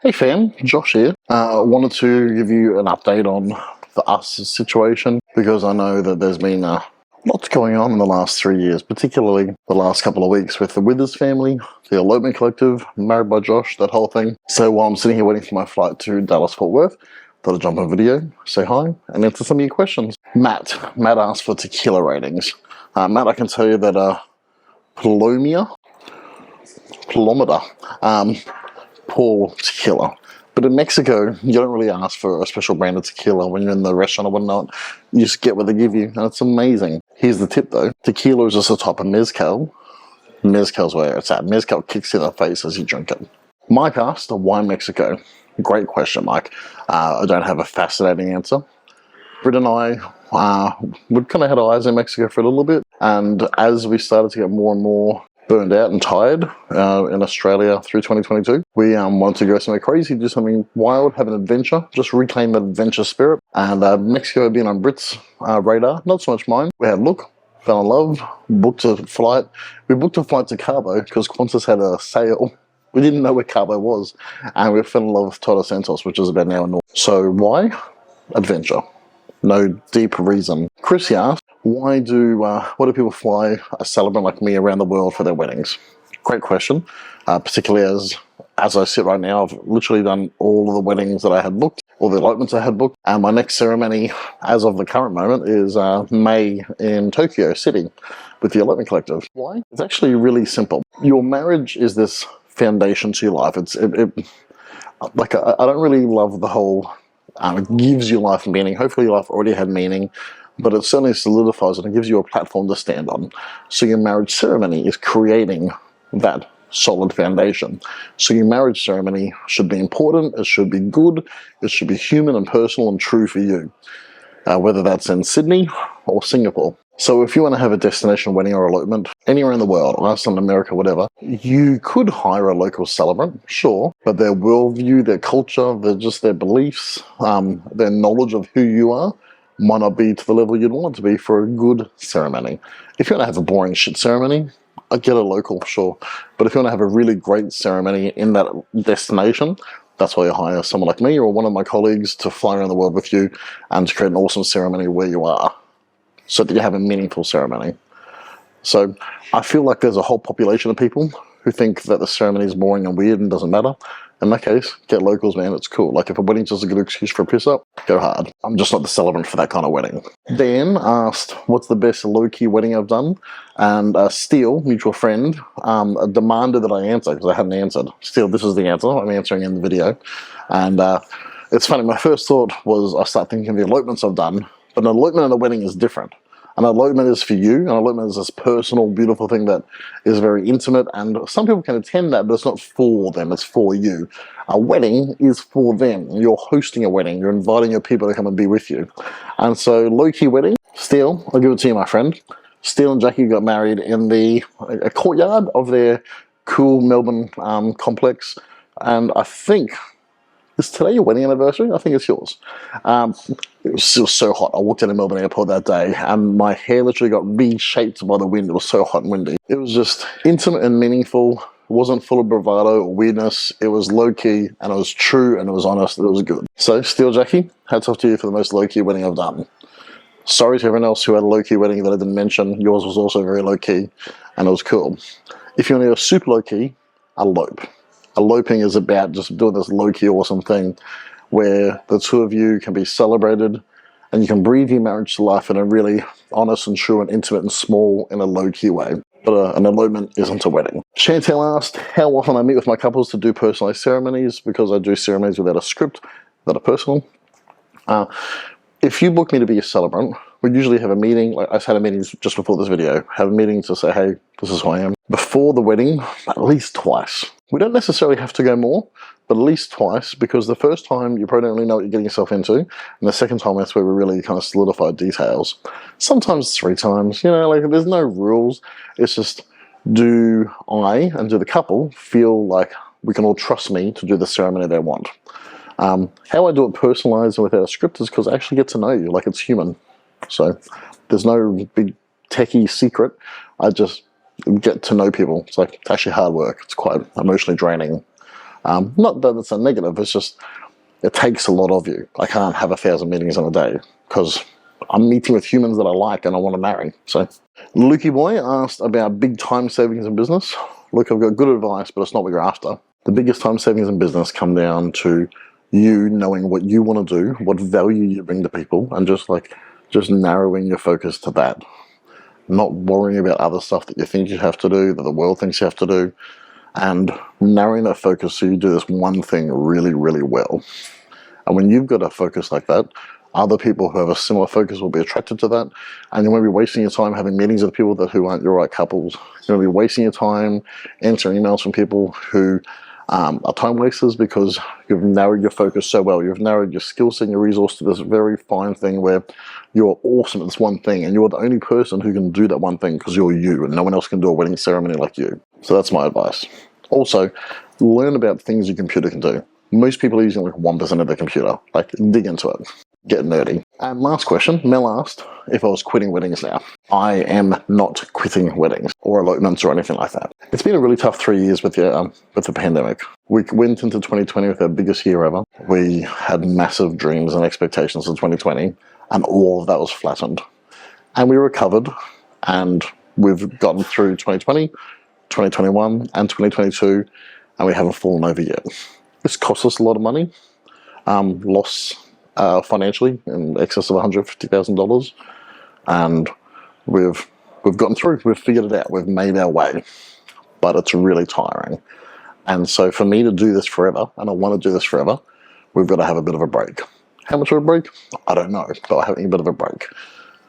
Hey fam, Josh here. Wanted to give you an update on the us situation because I know that there's been lots going on in the last 3 years, particularly the last couple of weeks with the Withers family, the Elopement Collective, Married by Josh, that whole thing. So while I'm sitting here waiting for my flight to Dallas-Fort Worth, thought I'd jump on video, say hi, and answer some of your questions. Matt asked for tequila ratings. Matt, I can tell you that Palometer, poor tequila. But in Mexico, you don't really ask for a special brand of tequila when you're in the restaurant or whatnot. You just get what they give you, and it's amazing. Here's the tip though. Tequila is just a type of mezcal. Mezcal's where it's at. Mezcal kicks you in the face as you drink it. Mike asked, why Mexico? Great question, Mike. I don't have a fascinating answer. Britt and I we kind of had our eyes in Mexico for a little bit, and as we started to get more and more burned out and tired in Australia through 2022. We wanted to go somewhere crazy, do something wild, have an adventure, just reclaim that adventure spirit. And Mexico had been on Brit's radar, not so much mine. We had a look, fell in love, booked a flight. We booked a flight to Cabo because Qantas had a sale. We didn't know where Cabo was. And we fell in love with Todos Santos, which is about an hour north. So why? Adventure. No deep reason. Kristie asked, why do people fly a celebrant like me around the world for their weddings? Great question. Particularly as I sit right now, I've literally done all of the weddings that I had booked, all the elopements I had booked, and my next ceremony, as of the current moment, is May in Tokyo City with the Elopement Collective. Why? It's actually really simple. Your marriage is this foundation to your life. Like I don't really love the whole. It gives your life meaning. Hopefully your life already had meaning, but it certainly solidifies it and gives you a platform to stand on. So your marriage ceremony is creating that solid foundation. So your marriage ceremony should be important, it should be good, it should be human and personal and true for you, whether that's in Sydney or Singapore. So if you want to have a destination wedding or elopement anywhere in the world, Iceland, America, whatever, you could hire a local celebrant, sure, but their worldview, their culture, their beliefs, their knowledge of who you are might not be to the level you'd want it to be for a good ceremony. If you want to have a boring shit ceremony, I'd get a local, sure. But if you want to have a really great ceremony in that destination, that's why you hire someone like me or one of my colleagues to fly around the world with you and to create an awesome ceremony where you are, so that you have a meaningful ceremony. So I feel like there's a whole population of people who think that the ceremony is boring and weird and doesn't matter. In that case, get locals, man, it's cool. Like if a wedding's just a good excuse for a piss up, go hard. I'm just not the celebrant for that kind of wedding. Dan asked, what's the best low-key wedding I've done? And Steele, mutual friend, demanded that I answer because I hadn't answered. Steele, this is the answer. I'm answering in the video. And it's funny, my first thought was I start thinking of the elopements I've done, but an elopement and a wedding is different. An elopement is for you. An elopement is this personal, beautiful thing that is very intimate, and some people can attend that, but it's not for them, it's for you. A wedding is for them. You're hosting a wedding. You're inviting your people to come and be with you. And so, low-key wedding, Steele, I'll give it to you, my friend. Steele and Jackie got married in a courtyard of their cool Melbourne complex, and I think, is today your wedding anniversary? I think it's yours. It was still so hot. I walked out of Melbourne Airport that day and my hair literally got reshaped by the wind. It was so hot and windy. It was just intimate and meaningful. It wasn't full of bravado or weirdness. It was low-key and it was true and it was honest. It was good. So, Steele, Jackie, hats off to you for the most low-key wedding I've done. Sorry to everyone else who had a low-key wedding that I didn't mention. Yours was also very low-key and it was cool. If you want to go super low-key, elope. Eloping is about just doing this low-key awesome thing where the two of you can be celebrated and you can breathe your marriage to life in a really honest and true and intimate and small in a low-key way. But an elopement isn't a wedding. Chantell asked how often I meet with my couples to do personalized ceremonies because I do ceremonies without a script, that are personal. If you book me to be a celebrant, we usually have a meeting. Like I had a meeting just before this video, have a meeting to say, hey, this is who I am. Before the wedding, at least twice. We don't necessarily have to go more, but at least twice, because the first time you probably don't really know what you're getting yourself into, and the second time that's where we really kind of solidify details. Sometimes 3 times, you know, like there's no rules. It's just, do I and do the couple feel like we can all trust me to do the ceremony they want? How I do it personalized and without a script is because I actually get to know you like it's human. So there's no big techie secret. I just get to know people. It's actually hard work. It's quite emotionally draining. Not that it's a negative, it's just, it takes a lot of you. I can't have 1,000 meetings in a day because I'm meeting with humans that I like and I want to marry. So, Lukey Boy asked about big time savings in business. Look, I've got good advice, but it's not what you're after. The biggest time savings in business come down to you knowing what you want to do, what value you bring to people, and just narrowing your focus to that. Not worrying about other stuff that you think you have to do, that the world thinks you have to do, and narrowing that focus so you do this one thing really, really well. And when you've got a focus like that, other people who have a similar focus will be attracted to that, and you won't be wasting your time having meetings with people who aren't your right couples. You won't be wasting your time answering emails from people who are time wasters, because you've narrowed your focus so well. You've narrowed your skill set and your resource to this very fine thing where you're awesome at this one thing, and you're the only person who can do that one thing because you're you, and no one else can do a wedding ceremony like you. So that's my advice. Also, learn about things your computer can do. Most people are using like 1% of their computer. Like, dig into it. Get nerdy. And last question, Mel asked if I was quitting weddings now. I am not quitting weddings or elopements or anything like that. It's been a really tough 3 years with the pandemic. We went into 2020 with our biggest year ever. We had massive dreams and expectations for 2020, and all of that was flattened. And we recovered, and we've gotten through 2020, 2021, and 2022, and we haven't fallen over yet. This cost us a lot of money, loss financially in excess of $150,000, and we've gotten through. We've figured it out. We've made our way, but it's really tiring. And so for me to do this forever, and I want to do this forever, we've got to have a bit of a break. How much of a break? I don't know, but I'm having a bit of a break.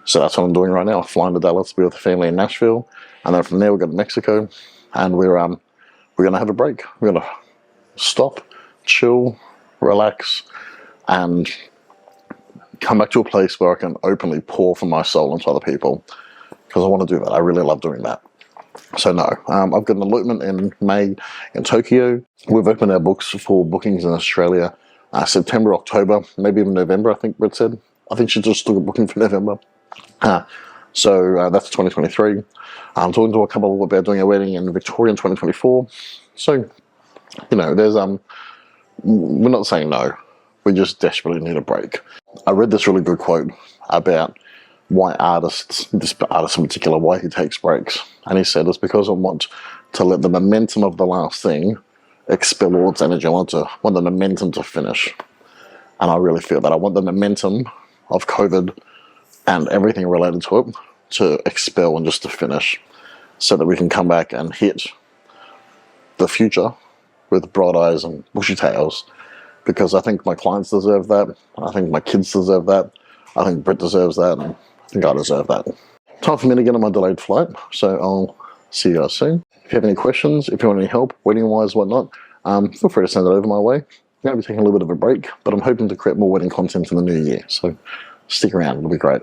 So that's what I'm doing right now. Flying to Dallas to be with the family in Nashville, and then from there we'll go to Mexico, and we're going to have a break. We're going to stop, chill, relax, and come back to a place where I can openly pour from my soul into other people, because I want to do that. I really love doing that. So no, I've got an elopement in May in Tokyo. We've opened our books for bookings in Australia September, October, maybe even November, I think Britt said. I think she just took a booking for November. So that's 2023. I'm talking to a couple about doing a wedding in Victoria in 2024. So, you know, there's we're not saying no. We just desperately need a break. I read this really good quote about why this artist in particular, why he takes breaks. And he said, it's because I want to let the momentum of the last thing expel all its energy. I want the momentum to finish. And I really feel that. I want the momentum of COVID and everything related to it to expel and just to finish, so that we can come back and hit the future with bright eyes and bushy tails. Because I think my clients deserve that. I think my kids deserve that. I think Britt deserves that. And I think I deserve that. Time for me to get on my delayed flight. So I'll see you guys soon. If you have any questions, if you want any help, wedding-wise, whatnot, feel free to send it over my way. I'm going to be taking a little bit of a break, but I'm hoping to create more wedding content in the new year. So stick around. It'll be great.